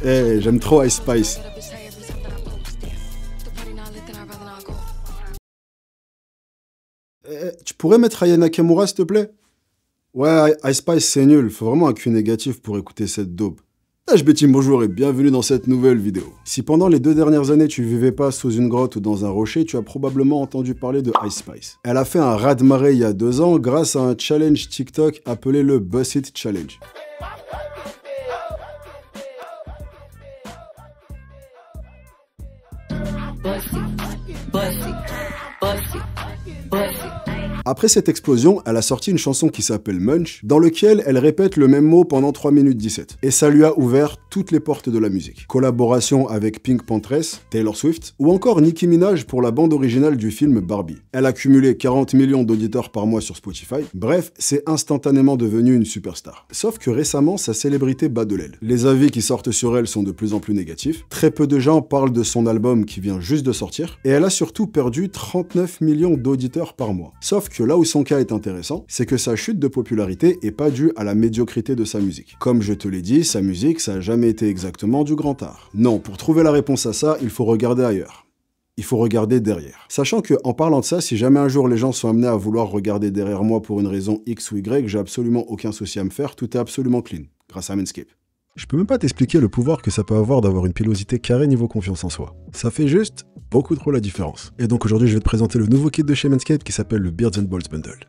Eh, j'aime trop Ice Spice. Tu pourrais mettre Aya Nakamura, s'il te plaît? Ouais, Ice Spice, c'est nul. Faut vraiment un Q négatif pour écouter cette dope. HBTeam, bonjour et bienvenue dans cette nouvelle vidéo. Si pendant les 2 dernières années tu vivais pas sous une grotte ou dans un rocher, tu as probablement entendu parler de Ice Spice. Elle a fait un raz-de-marée il y a 2 ans grâce à un challenge TikTok appelé le Bust It Challenge. Après cette explosion, elle a sorti une chanson qui s'appelle Munch, dans lequel elle répète le même mot pendant 3 minutes 17. Et ça lui a ouvert toutes les portes de la musique. Collaboration avec Pink Panthers, Taylor Swift, ou encore Nicki Minaj pour la bande originale du film Barbie. Elle a cumulé 40 millions d'auditeurs par mois sur Spotify. Bref, c'est instantanément devenu une superstar. Sauf que récemment, sa célébrité bat de l'aile. Les avis qui sortent sur elle sont de plus en plus négatifs. Très peu de gens parlent de son album qui vient juste de sortir. Et elle a surtout perdu 39 millions d'auditeurs par mois. Sauf que là où son cas est intéressant, c'est que sa chute de popularité est pas due à la médiocrité de sa musique. Comme je te l'ai dit, sa musique, ça a jamais été exactement du grand art. Non, pour trouver la réponse à ça, il faut regarder ailleurs. Il faut regarder derrière. Sachant que, en parlant de ça, si jamais un jour les gens sont amenés à vouloir regarder derrière moi pour une raison X ou Y, j'ai absolument aucun souci à me faire, tout est absolument clean, grâce à Manscaped. Je peux même pas t'expliquer le pouvoir que ça peut avoir d'avoir une pilosité carrée niveau confiance en soi. Ça fait juste beaucoup trop la différence. Et donc aujourd'hui, je vais te présenter le nouveau kit de chez Manscaped qui s'appelle le Beards and Balls Bundle.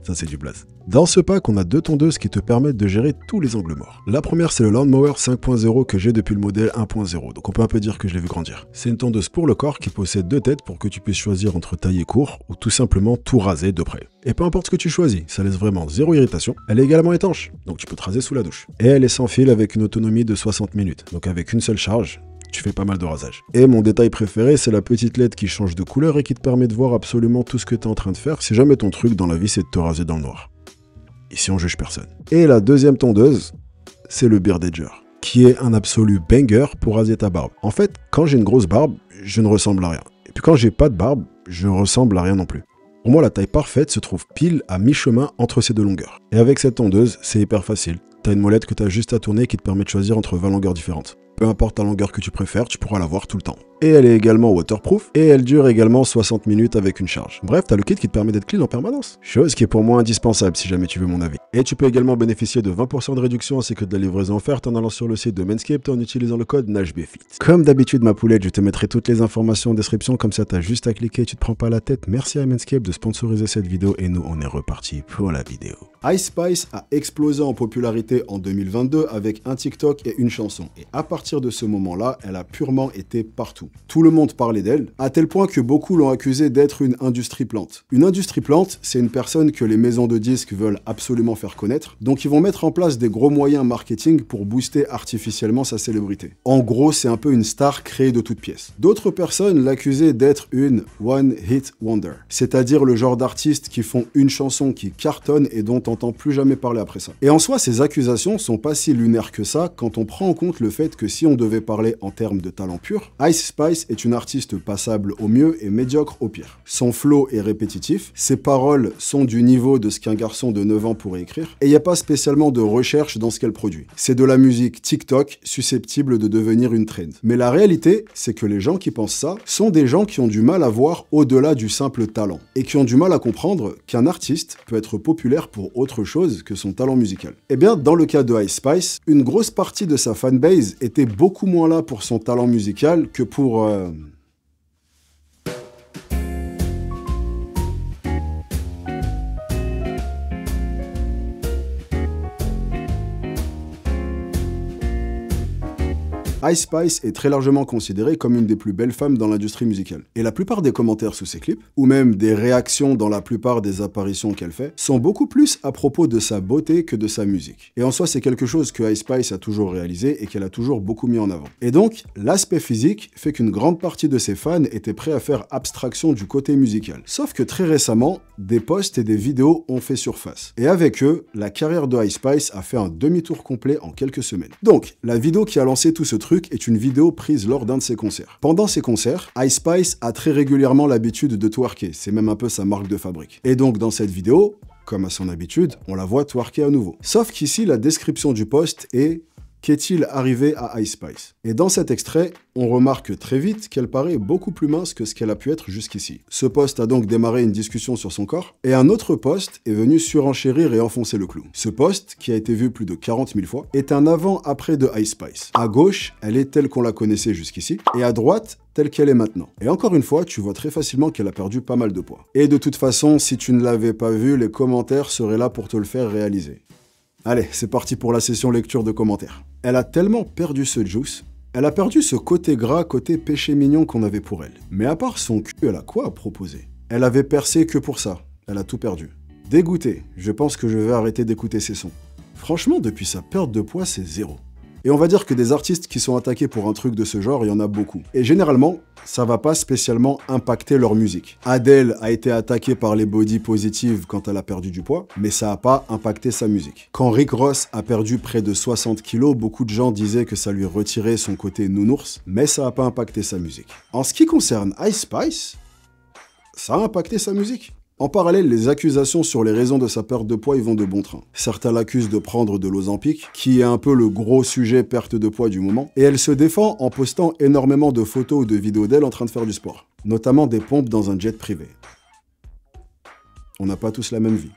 Ça, c'est du blaze. Dans ce pack, on a 2 tondeuses qui te permettent de gérer tous les angles morts. La première, c'est le Lawnmower 5.0 que j'ai depuis le modèle 1.0, donc on peut un peu dire que je l'ai vu grandir. C'est une tondeuse pour le corps qui possède 2 têtes pour que tu puisses choisir entre tailler court ou tout simplement tout raser de près. Et peu importe ce que tu choisis, ça laisse vraiment 0 irritation. Elle est également étanche, donc tu peux te raser sous la douche. Et elle est sans fil avec une autonomie de 60 minutes, donc avec une seule charge, tu fais pas mal de rasage. Et mon détail préféré, c'est la petite LED qui change de couleur et qui te permet de voir absolument tout ce que tu es en train de faire si jamais ton truc dans la vie c'est de te raser dans le noir. Ici on juge personne. Et la deuxième tondeuse, c'est le Beard Edger, qui est un absolu banger pour raser ta barbe. En fait, quand j'ai une grosse barbe, je ne ressemble à rien. Et puis quand j'ai pas de barbe, je ressemble à rien non plus. Pour moi, la taille parfaite se trouve pile à mi-chemin entre ces 2 longueurs. Et avec cette tondeuse, c'est hyper facile. T'as une molette que t'as juste à tourner qui te permet de choisir entre 20 longueurs différentes. Peu importe la longueur que tu préfères, tu pourras l'avoir tout le temps. Et elle est également waterproof, et elle dure également 60 minutes avec une charge. Bref, t'as le kit qui te permet d'être clean en permanence. Chose qui est pour moi indispensable si jamais tu veux mon avis. Et tu peux également bénéficier de 20% de réduction ainsi que de la livraison offerte en allant sur le site de Manscaped en utilisant le code NASHBFIT. Comme d'habitude ma poulette, je te mettrai toutes les informations en description, comme ça t'as juste à cliquer, tu te prends pas la tête. Merci à Manscaped de sponsoriser cette vidéo et nous on est reparti pour la vidéo. Ice Spice a explosé en popularité en 2022 avec un TikTok et une chanson. Et à partir de ce moment-là, elle a purement été partout. Tout le monde parlait d'elle, à tel point que beaucoup l'ont accusée d'être une industrie plante. Une industrie plante, c'est une personne que les maisons de disques veulent absolument faire connaître, donc ils vont mettre en place des gros moyens marketing pour booster artificiellement sa célébrité. En gros, c'est un peu une star créée de toutes pièces. D'autres personnes l'accusaient d'être une One Hit Wonder, c'est-à-dire le genre d'artistes qui font une chanson qui cartonne et dont on n'entend plus jamais parler après ça. Et en soi, ces accusations sont pas si lunaires que ça quand on prend en compte le fait que si on devait parler en termes de talent pur, Ice Spice est une artiste passable au mieux et médiocre au pire. Son flow est répétitif, ses paroles sont du niveau de ce qu'un garçon de 9 ans pourrait écrire, et il n'y a pas spécialement de recherche dans ce qu'elle produit. C'est de la musique TikTok susceptible de devenir une trend. Mais la réalité, c'est que les gens qui pensent ça sont des gens qui ont du mal à voir au-delà du simple talent, et qui ont du mal à comprendre qu'un artiste peut être populaire pour autre chose que son talent musical. Eh bien, dans le cas de Ice Spice, une grosse partie de sa fanbase était beaucoup moins là pour son talent musical que pour... Ice Spice est très largement considérée comme une des plus belles femmes dans l'industrie musicale. Et la plupart des commentaires sous ses clips, ou même des réactions dans la plupart des apparitions qu'elle fait, sont beaucoup plus à propos de sa beauté que de sa musique. Et en soi, c'est quelque chose que Ice Spice a toujours réalisé et qu'elle a toujours beaucoup mis en avant. Et donc, l'aspect physique fait qu'une grande partie de ses fans étaient prêts à faire abstraction du côté musical. Sauf que très récemment, des posts et des vidéos ont fait surface. Et avec eux, la carrière de Ice Spice a fait un demi-tour complet en quelques semaines. Donc, la vidéo qui a lancé tout ce truc est une vidéo prise lors d'un de ses concerts. Pendant ses concerts, Ice Spice a très régulièrement l'habitude de twerker, c'est même un peu sa marque de fabrique. Et donc dans cette vidéo, comme à son habitude, on la voit twerker à nouveau. Sauf qu'ici, la description du post est Qu'est-il arrivé à Ice Spice? Et dans cet extrait, on remarque très vite qu'elle paraît beaucoup plus mince que ce qu'elle a pu être jusqu'ici. Ce poste a donc démarré une discussion sur son corps, et un autre poste est venu surenchérir et enfoncer le clou. Ce poste, qui a été vu plus de 40 000 fois, est un avant-après de Ice Spice. À gauche, elle est telle qu'on la connaissait jusqu'ici, et à droite, telle qu'elle est maintenant. Et encore une fois, tu vois très facilement qu'elle a perdu pas mal de poids. Et de toute façon, si tu ne l'avais pas vu, les commentaires seraient là pour te le faire réaliser. Allez, c'est parti pour la session lecture de commentaires. Elle a tellement perdu ce juice, elle a perdu ce côté gras, côté péché mignon qu'on avait pour elle. Mais à part son cul, elle a quoi à proposer? Elle avait percé que pour ça, elle a tout perdu. Dégoûté, je pense que je vais arrêter d'écouter ses sons. Franchement, depuis sa perte de poids, c'est zéro. Et on va dire que des artistes qui sont attaqués pour un truc de ce genre, il y en a beaucoup. Et généralement, ça va pas spécialement impacter leur musique. Adele a été attaquée par les body positives quand elle a perdu du poids, mais ça a pas impacté sa musique. Quand Rick Ross a perdu près de 60 kilos, beaucoup de gens disaient que ça lui retirait son côté nounours, mais ça a pas impacté sa musique. En ce qui concerne Ice Spice, ça a impacté sa musique. En parallèle, les accusations sur les raisons de sa perte de poids y vont de bon train. Certains l'accusent de prendre de l'Ozempic, qui est un peu le gros sujet perte de poids du moment, et elle se défend en postant énormément de photos ou de vidéos d'elle en train de faire du sport, notamment des pompes dans un jet privé. On n'a pas tous la même vie.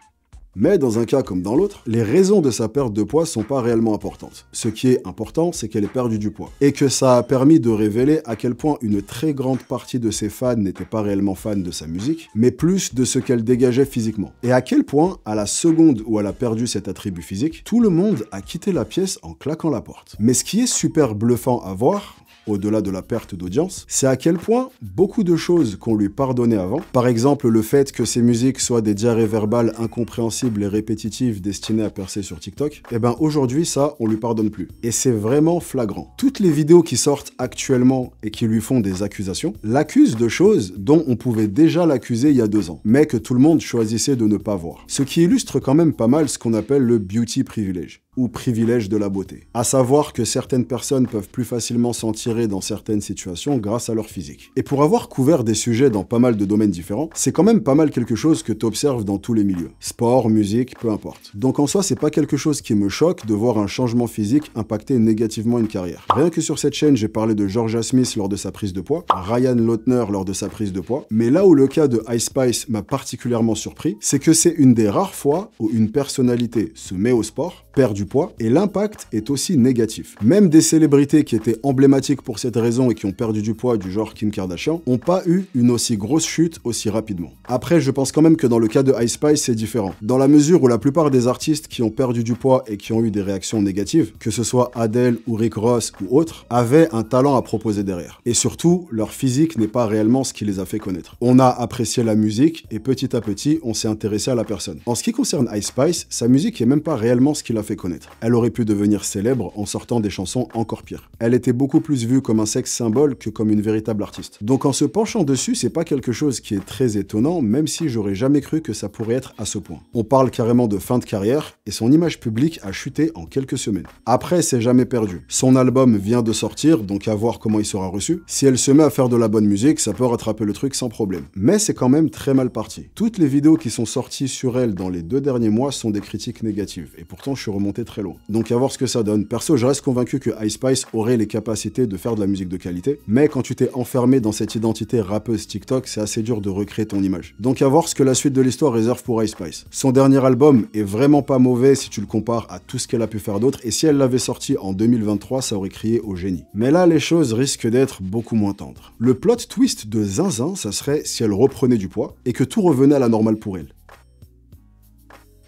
Mais dans un cas comme dans l'autre, les raisons de sa perte de poids sont pas réellement importantes. Ce qui est important, c'est qu'elle ait perdu du poids. Et que ça a permis de révéler à quel point une très grande partie de ses fans n'étaient pas réellement fans de sa musique, mais plus de ce qu'elle dégageait physiquement. Et à quel point, à la seconde où elle a perdu cet attribut physique, tout le monde a quitté la pièce en claquant la porte. Mais ce qui est super bluffant à voir, au-delà de la perte d'audience, c'est à quel point beaucoup de choses qu'on lui pardonnait avant, par exemple le fait que ses musiques soient des diarrhées verbales incompréhensibles et répétitives destinées à percer sur TikTok, et ben aujourd'hui ça, on lui pardonne plus. Et c'est vraiment flagrant. Toutes les vidéos qui sortent actuellement et qui lui font des accusations, l'accusent de choses dont on pouvait déjà l'accuser il y a 2 ans, mais que tout le monde choisissait de ne pas voir. Ce qui illustre quand même pas mal ce qu'on appelle le beauty privilege, ou privilège de la beauté. À savoir que certaines personnes peuvent plus facilement s'en tirer dans certaines situations grâce à leur physique. Et pour avoir couvert des sujets dans pas mal de domaines différents, c'est quand même pas mal quelque chose que tu observes dans tous les milieux. Sport, musique, peu importe. Donc en soi, c'est pas quelque chose qui me choque de voir un changement physique impacter négativement une carrière. Rien que sur cette chaîne, j'ai parlé de Georgia Smith lors de sa prise de poids, Ryan Lautner lors de sa prise de poids, mais là où le cas de Ice Spice m'a particulièrement surpris, c'est que c'est une des rares fois où une personnalité se met au sport, perd du poids, et l'impact est aussi négatif. Même des célébrités qui étaient emblématiques pour cette raison et qui ont perdu du poids du genre Kim Kardashian n'ont pas eu une aussi grosse chute aussi rapidement. Après, je pense quand même que dans le cas de Ice Spice, c'est différent. Dans la mesure où la plupart des artistes qui ont perdu du poids et qui ont eu des réactions négatives, que ce soit Adele ou Rick Ross ou autres, avaient un talent à proposer derrière. Et surtout, leur physique n'est pas réellement ce qui les a fait connaître. On a apprécié la musique et petit à petit, on s'est intéressé à la personne. En ce qui concerne Ice Spice, sa musique est même pas réellement ce qui l'a fait connaître. Elle aurait pu devenir célèbre en sortant des chansons encore pires. Elle était beaucoup plus vue comme un sexe symbole que comme une véritable artiste. Donc en se penchant dessus, c'est pas quelque chose qui est très étonnant, même si j'aurais jamais cru que ça pourrait être à ce point. On parle carrément de fin de carrière, et son image publique a chuté en quelques semaines. Après, c'est jamais perdu. Son album vient de sortir, donc à voir comment il sera reçu. Si elle se met à faire de la bonne musique, ça peut rattraper le truc sans problème. Mais c'est quand même très mal parti. Toutes les vidéos qui sont sorties sur elle dans les 2 derniers mois sont des critiques négatives, et pourtant je suis remonté très loin. Donc à voir ce que ça donne. Perso, je reste convaincu que Ice Spice aurait les capacités de faire de la musique de qualité, mais quand tu t'es enfermé dans cette identité rappeuse TikTok, c'est assez dur de recréer ton image. Donc à voir ce que la suite de l'histoire réserve pour Ice Spice. Son dernier album est vraiment pas mauvais si tu le compares à tout ce qu'elle a pu faire d'autre, et si elle l'avait sorti en 2023, ça aurait crié au génie. Mais là, les choses risquent d'être beaucoup moins tendres. Le plot twist de Zinzin, ça serait si elle reprenait du poids, et que tout revenait à la normale pour elle.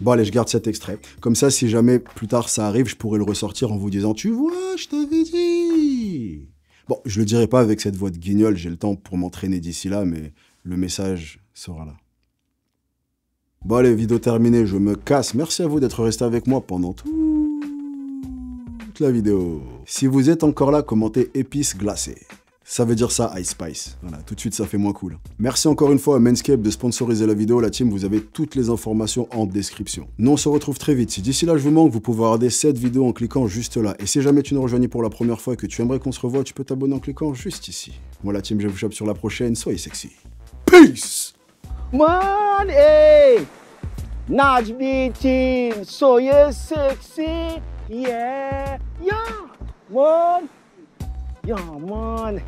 Bon allez, je garde cet extrait. Comme ça, si jamais plus tard ça arrive, je pourrais le ressortir en vous disant « Tu vois, je t'avais dit !» Bon, je le dirai pas avec cette voix de guignol, j'ai le temps pour m'entraîner d'ici là, mais le message sera là. Bon allez, vidéo terminée, je me casse. Merci à vous d'être resté avec moi pendant toute la vidéo. Si vous êtes encore là, commentez épices glacées. Ça veut dire ça, Ice Spice. Voilà, tout de suite, ça fait moins cool. Merci encore une fois à Manscaped de sponsoriser la vidéo. La team, vous avez toutes les informations en description. Nous, on se retrouve très vite. Si d'ici là, je vous manque, vous pouvez regarder cette vidéo en cliquant juste là. Et si jamais tu nous rejoignes pour la première fois et que tu aimerais qu'on se revoie, tu peux t'abonner en cliquant juste ici. Moi, la team, je vous chope sur la prochaine. Soyez sexy. Peace! Man, hey! Najmi team, soyez sexy, yeah, yeah! Man! Yeah, man!